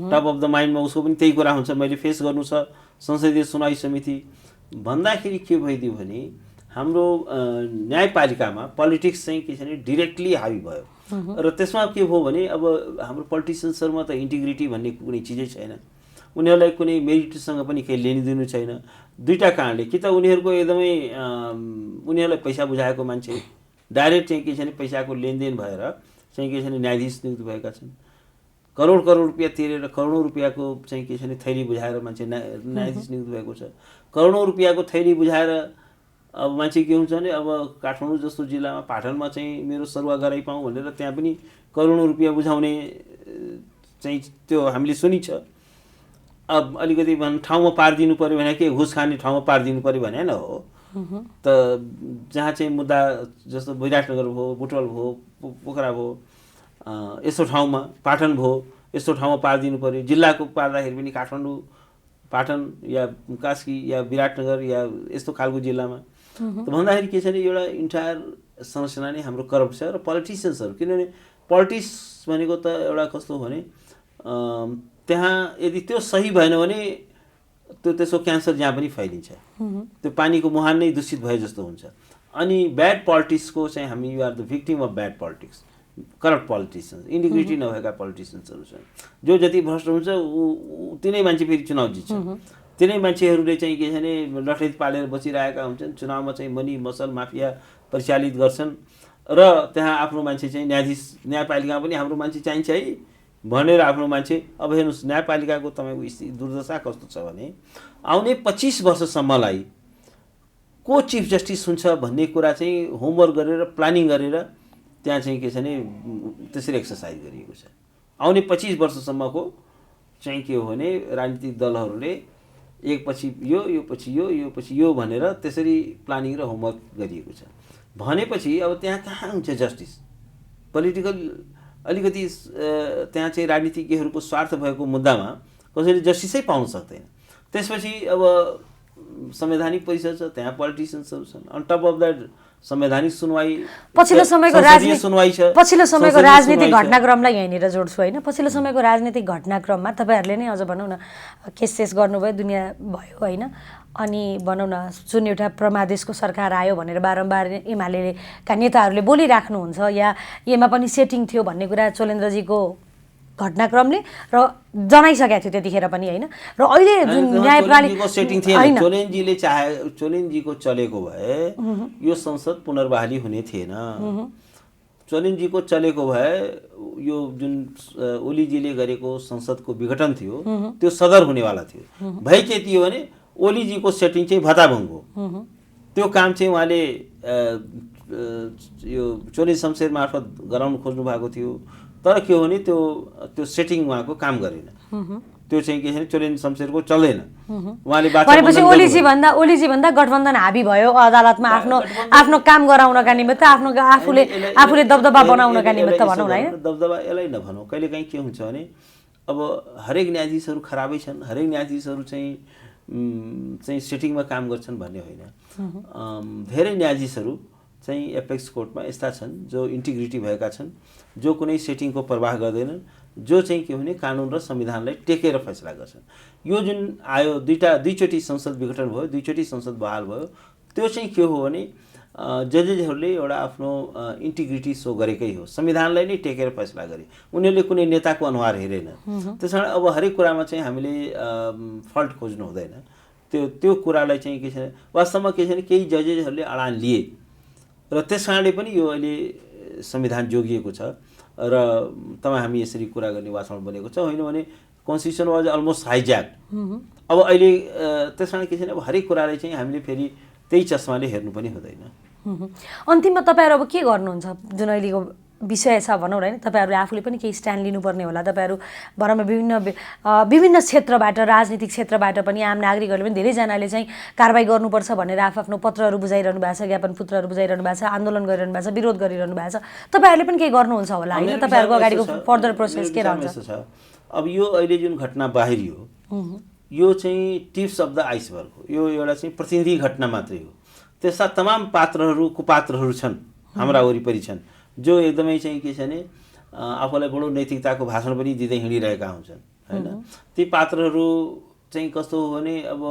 टप अफ द माइन्डमा उसको पनि त्यही कुरा हुन्छ, मैले फेस गर्नु छ संसदीय सुनवाई समिति भन्दाखेरि के भइदियो भने हाम्रो न्यायपालिकामा पोलिटिक्स चाहिँ के छ भने डिरेक्टली हावी भयो। र त्यसमा के भयो भने अब हाम्रो पोलिटिसियन्सहरूमा त इन्टिग्रिटी भन्ने कुनै चिजै छैन, उनीहरूलाई कुनै मेरिटसँग पनि केही लेनदेन छैन। दुईटा कारणले, कि त उनीहरूको एकदमै उनीहरूलाई पैसा बुझाएको मान्छे डाइरेक्ट चाहिँ के छ भने पैसाको लेनदेन भएर चाहिँ के छ भने न्यायाधीश नियुक्त भएका छन्। करोड रुपियाँ तिरेर करोडौँ रुपियाँको चाहिँ के छ भने थैली बुझाएर मान्छे न्यायाधीश नियुक्त भएको छ। करोडौँ रुपियाँको थैली बुझाएर अब मान्छे के हुन्छ भने अब काठमाडौँ जस्तो जिल्लामा पाटनमा चाहिँ मेरो सरुवा गराइ पाऊँ भनेर त्यहाँ पनि करोडौँ रुपियाँ बुझाउने चाहिँ त्यो हामीले सुनिन्छ। अब अलिकति ठाउँमा पारिदिनु पऱ्यो भने के घुस खाने ठाउँमा पारिदिनु पऱ्यो भने होइन हो त। जहाँ चाहिँ मुद्दा जस्तो विराटनगर भयो, बुटवल भयो, पोखरा भयो, यस्तो ठाउँमा पाटन भयो, यस्तो ठाउँमा पारिदिनु पऱ्यो। जिल्लाको पार्दाखेरि पनि काठमाडौँ, पाटन या कास्की या विराटनगर या यस्तो खालको जिल्लामा त भन्दाखेरि के छ भने एउटा इन्टायर संरचना नै हाम्रो करप्ट छ। र पोलिटिसियन्सहरू, किनभने पोलिटिक्स भनेको त एउटा कस्तो हो भने त्यहाँ यदि त्यो सही भएन भने त्यो त्यसको क्यान्सर जहाँ पनि फैलिन्छ, त्यो पानीको मुहान नै दूषित भए जस्तो हुन्छ। अनि ब्याड पोलिटिक्सको चाहिँ हामी you are the victim of bad politics, corrupt politicians, integrity नभएका पोलिटिसियन्सहरू छन्। जो जति भ्रष्ट हुन्छ तिनै मान्छे फेरि चुनाव जित्छ। तिनै मान्छेहरूले चाहिँ के छ भने लठैत पालेर बसिरहेका हुन्छन्, चुनावमा चाहिँ मनी मसल माफिया परिचालित गर्छन् र त्यहाँ आफ्नो मान्छे चाहिँ न्यायाधीश, न्यायपालिकामा पनि हाम्रो मान्छे चाहिन्छ है, भनेर आफ्नो मान्छे अब हेर्नुहोस् न्यायपालिकाको तपाईँको स्थिति दुर्दशा कस्तो छ भने आउने 25 वर्षसम्मलाई को चिफ जस्टिस हुन्छ भन्ने कुरा चाहिँ होमवर्क गरेर प्लानिङ गरेर त्यहाँ चाहिँ के छ भने त्यसरी एक्सर्साइज गरिएको छ। आउने 25 वर्षसम्मको चाहिँ के हो भने राजनीतिक दलहरूले एकपछि यो पछि यो पछि यो भनेर त्यसरी प्लानिङ र होमवर्क गरिएको छ। भनेपछि अब त्यहाँ कहाँ हुन्छ जस्टिस? पोलिटिकल अलिकति त्यहाँ चाहिँ राजनीतिज्ञहरूको स्वार्थ भएको मुद्दामा कसैले जस्टिसै पाउन सक्दैन। त्यसपछि अब संवैधानिक परिषद छ, त्यहाँ पोलिटिसियन्सहरू छन्, अन टप अफ द्याट संवैधानिक सुनवाई, पछिल्लो समयको राजनीतिक घटनाक्रमलाई यहीँनिर जोड्छु होइन। पछिल्लो समयको राजनीतिक घटनाक्रममा तपाईँहरूले नै अझ भनौँ न केस गर्नुभयो, दुनियाँ भयो होइन। अनि भनौँ न जुन एउटा प्रमादेशको सरकार आयो भनेर बारम्बार एमालेका नेताहरूले बोलिराख्नुहुन्छ या एमा पनि सेटिङ थियो भन्ने कुरा चोलेन्द्रजीको घटनाक्रमले र जनाइसकेको थियो त्यतिखेर पनि होइन। र अहिले जुन न्यायपालिका सेटिङ थिएन, चोलेन्द्रजीको चलेको भए यो संसद पुनर्बहाली हुने थिएन। चोलेन्द्रजीको चलेको भए यो जुन ओलीजीले गरेको संसदको विघटन थियो त्यो सदर हुनेवाला थियो। भइ के थियो भने ओलीजीको सेटिङ चाहिँ भताभङ्ग हो। त्यो काम चाहिँ उहाँले यो चोलेन्द्र शमशेर मार्फत गराउन खोज्नु भएको थियो। तर के हो भने त्यो सेटिङ उहाँको काम गरेन। त्यो चाहिँ के छ भने चोलेन्द्र शमशेरको चल्दैन। उहाँले भनेपछि ओलीजी भन्दा गठबन्धन हाबी भयो अदालतमा आफ्नो काम गराउनका निमित्त आफूले दबदबा बनाउनका निमित्त भनौँ न हैन। दबदबा यसलाई नभनौँ। कहिलेकाहीँ के हुन्छ भने अब हरेक न्यायाधीशहरू खराबै छन्, हरेक न्यायाधीशहरू चाहिँ सेटिङमा काम गर्छन् भन्ने होइन। धेरै न्यायाधीशहरू चाहिँ एपेक्स कोर्टमा यस्ता छन् जो इन्टिग्रिटी भएका छन्, जो कुनै सेटिङको प्रवाह गर्दैनन्, जो चाहिँ के भने कानुन र संविधानलाई टेकेर फैसला गर्छन्। यो जुन आयो दुईचोटि संसद विघटन भयो, दुईचोटि संसद बहाल भयो, त्यो चाहिँ के हो भने जजेसहरूले एउटा आफ्नो इन्टिग्रिटी सो गरेकै हो, संविधानलाई नै टेकेर फैसला गरे। उनीहरूले कुनै नेताको अनुहार हेरेन। त्यस कारण अब हरेक कुरामा चाहिँ हामीले फल्ट खोज्नु हुँदैन। त्यो कुरालाई चाहिँ के छ वास्तवमा के छ भने केही जजेसहरूले अडान लिए र त्यस कारणले पनि यो अहिले संविधान जोगिएको छ र तपाईँ हामी यसरी कुरा गर्ने वातावरण बनेको छ। होइन भने कन्स्टिट्युसन वाज अलमोस्ट हाइज्याक। अब अहिले त्यस कारण के छ भने अब हरेक कुरालाई चाहिँ हामीले फेरि त्यही चस्माले हेर्नु पनि हुँदैन। अन्तिममा तपाईँहरू अब के गर्नुहुन्छ? जुन अहिलेको विषय छ भनौँ होइन, तपाईँहरूले आफूले पनि केही स्ट्यान्ड लिनुपर्ने होला। तपाईँहरू भनौँ विभिन्न क्षेत्रबाट, राजनीतिक क्षेत्रबाट पनि आम नागरिकहरूले पनि धेरैजनाले चाहिँ कारबाही गर्नुपर्छ भनेर आफ्नो पत्रहरू बुझाइरहनु भएको छ, ज्ञापन पत्रहरू बुझाइरहनु भएको छ, आन्दोलन गरिरहनु भएको छ, विरोध गरिरहनु भएको छ। तपाईँहरूले पनि केही गर्नुहुन्छ होला होइन? तपाईँहरूको अगाडिको फर्दर प्रोसेस के रहन्छ? अब यो अहिले जुन घटना बाहिरियो यो चाहिँ टिप्स अफ द आइसबर्ग हो। यो एउटा चाहिँ प्रतिनिधि घटना मात्रै हो। त्यस्ता तमाम पात्रहरू कुपात्रहरू छन् हाम्रा वरिपरि छन् जो एकदमै चाहिँ के छ भने आफूलाई बडो नैतिकताको भाषण पनि दिँदै हिँडिरहेका हुन्छन् होइन। ती पात्रहरू चाहिँ कस्तो हो भने अब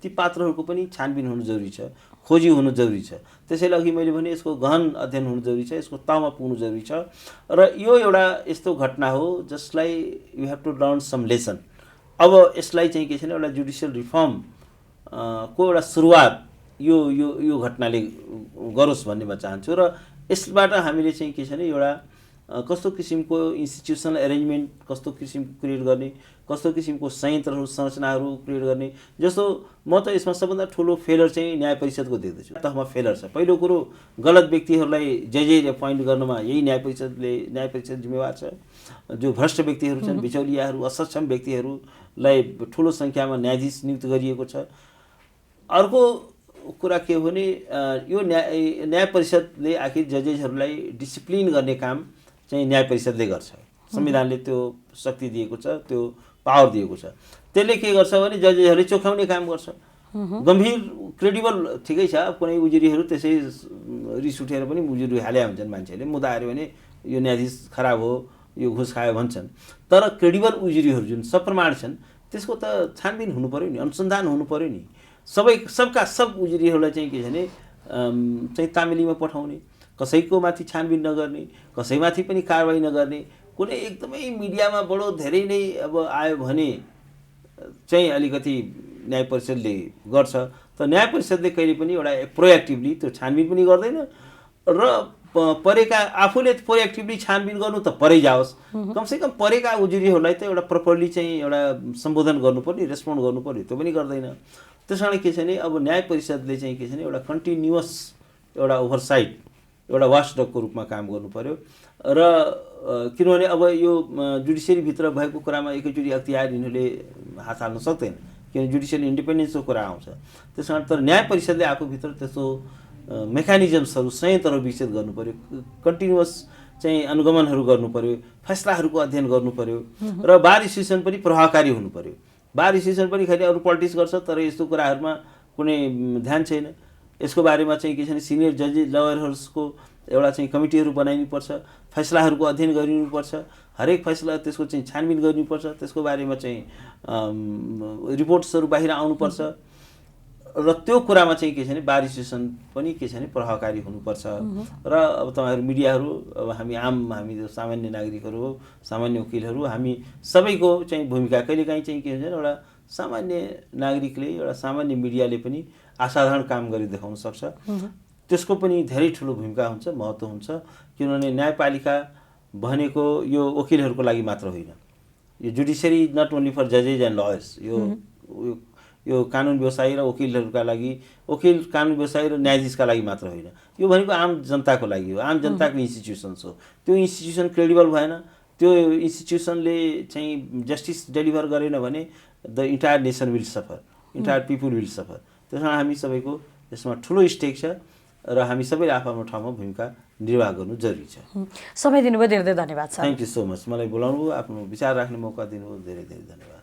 ती पात्रहरूको पनि छानबिन हुनु जरुरी छ, खोजी हुनु जरुरी छ। त्यसैले अघि मैले भने यसको गहन अध्ययन हुनु जरुरी छ, यसको तहमा पुग्नु जरुरी छ। र यो एउटा यस्तो घटना हो जसलाई you have to learn some lesson. अब यसलाई चाहिँ के छ भने एउटा जुडिसियल रिफर्म को एउटा सुरुवात यो घटनाले गरोस् भन्ने म चाहन्छु। र यसबाट हामीले चाहिँ के छ भने एउटा कस्तो किसिमको इन्स्टिट्युसनल एरेन्जमेन्ट कस्तो किसिमको क्रिएट गर्ने, कस्तो किसिमको संयन्त्रहरू संरचनाहरू क्रिएट गर्ने। जस्तो म त यसमा सबभन्दा ठुलो फेलर चाहिँ न्याय परिषदको देख्दछु। तहमा फेलर छ। पहिलो कुरो गलत व्यक्तिहरूलाई जजे एपोइन्ट गर्नमा यही न्याय परिषद जिम्मेवार छ। जो भ्रष्ट व्यक्तिहरू छन्, बिचौलियाहरू, असक्षम व्यक्तिहरूलाई ठुलो सङ्ख्यामा न्यायाधीश नियुक्त गरिएको छ। अर्को कुरा के हो भने यो न्याय परिषदले आखिर जजेसहरूलाई डिसिप्लिन गर्ने काम चाहिँ न्याय परिषदले गर्छ। संविधानले त्यो शक्ति दिएको छ, त्यो पावर दिएको छ। त्यसले के गर्छ भने जजेसहरूले चोख्याउने काम गर्छ। गम्भीर क्रेडिबल ठिकै छ, कुनै उजुरीहरू त्यसै रिस उठेर पनि उजुरी हाले हुन्छन् मान्छेहरूले, मुद्दा आयो भने यो न्यायाधीश खराब हो, यो घुस खायो भन्छन्। तर क्रेडिबल उजुरीहरू जुन सप्रमाण छन् त्यसको त छानबिन हुनु पर्यो नि, अनुसन्धान हुनु पर्यो नि। सबका सब उजुरीहरूलाई चाहिँ के छ भने चाहिँ तामिलीमा पठाउने, कसैको माथि छानबिन नगर्ने, कसैमाथि पनि कारबाही नगर्ने, कुनै एकदमै मिडियामा बडो धेरै नै अब आयो भने चाहिँ अलिकति न्याय परिषदले गर्छ। त न्याय परिषदले कहिले पनि एउटा प्रोएक्टिभली त्यो छानबिन पनि गर्दैन र परेका आफूले प्रोएक्टिभली छानबिन गर्नु त परै जाओस्, कमसेकम परेका उजुरीहरूलाई त एउटा प्रपरली चाहिँ एउटा सम्बोधन गर्नु पर्यो, रेस्पोन्ड गर्नु पर्यो, त्यो पनि गर्दैन। त्यस कारण के छ भने अब न्याय परिषदले चाहिँ के छ भने एउटा कन्टिन्युअस एउटा ओभरसाइट, एउटा वाचडगको रूपमा काम गर्नु पर्यो। र किनभने अब यो जुडिसियरीभित्र भएको कुरामा एकैचोटि अख्तियार यिनीहरूले हात हाल्न सक्दैन, किनभने जुडिसियल इन्डिपेन्डेन्सको कुरा आउँछ। त्यस कारण तर न्याय परिषदले आफूभित्र त्यस्तो मेकानिजम्सहरू, संयन्त्रहरू विकसित गर्नु पर्यो, कन्टिन्युअस चाहिँ अनुगमनहरू गर्नु पर्यो, फैसलाहरूको अध्ययन गर्नु पर्यो र बार एसोसिएसन पनि प्रभावकारी हुनु पर्यो। बार एसोसिएसन पनि खालि अरू पोलिटिक्स गर्छ तर यस्तो कुराहरूमा कुनै ध्यान छैन। यसको बारेमा चाहिँ के छ भने सिनियर जजेस लयरहरूको एउटा चाहिँ कमिटीहरू बनाइनुपर्छ, फैसलाहरूको अध्ययन गरिनुपर्छ, हरेक फैसला त्यसको चाहिँ छानबिन गर्नुपर्छ, त्यसको बारेमा चाहिँ रिपोर्ट्सहरू बाहिर आउनुपर्छ र त्यो कुरामा चाहिँ के छ भने बार एसोसिएसन पनि के छ भने प्रभावकारी हुनुपर्छ। र अब तपाईँहरू मिडियाहरू, अब हामी जो सामान्य नागरिकहरू हो, सामान्य वकिलहरू, हामी सबैको चाहिँ भूमिका कहिलेकाहीँ चाहिँ के हुन्छ भने एउटा सामान्य नागरिकले, एउटा सामान्य मिडियाले पनि असाधारण काम गरी देखाउन सक्छ। त्यसको पनि धेरै ठुलो भूमिका हुन्छ, महत्त्व हुन्छ। किनभने न्यायपालिका भनेको यो वकिलहरूको लागि मात्र होइन, यो जुडिसियरी नट ओन्ली फर जजेज एन्ड लयर्स, यो कानुन व्यवसायी र वकिलहरूका लागि, वकिल कानुन व्यवसायी र न्यायाधीशका लागि मात्र होइन, यो भनेको आम जनताको लागि हो, आम जनताको इन्स्टिट्युसन्स हो। त्यो इन्स्टिट्युसन क्रेडिबल भएन, त्यो इन्स्टिट्युसनले चाहिँ जस्टिस डेलिभर गरेन भने the entire nation will suffer, entire people will suffer. त्यस कारण हामी सबैको यसमा ठुलो स्टेक छ र हामी सबैले आफ्नो ठाउँमा भूमिका निर्वाह गर्नु जरुरी छ। समय दिनुभयो, धेरै धेरै धन्यवाद sir. Thank you so much. मलाई बोलाउनु, आफ्नो विचार राख्ने मौका दिनुभयो, धेरै धेरै धन्यवाद।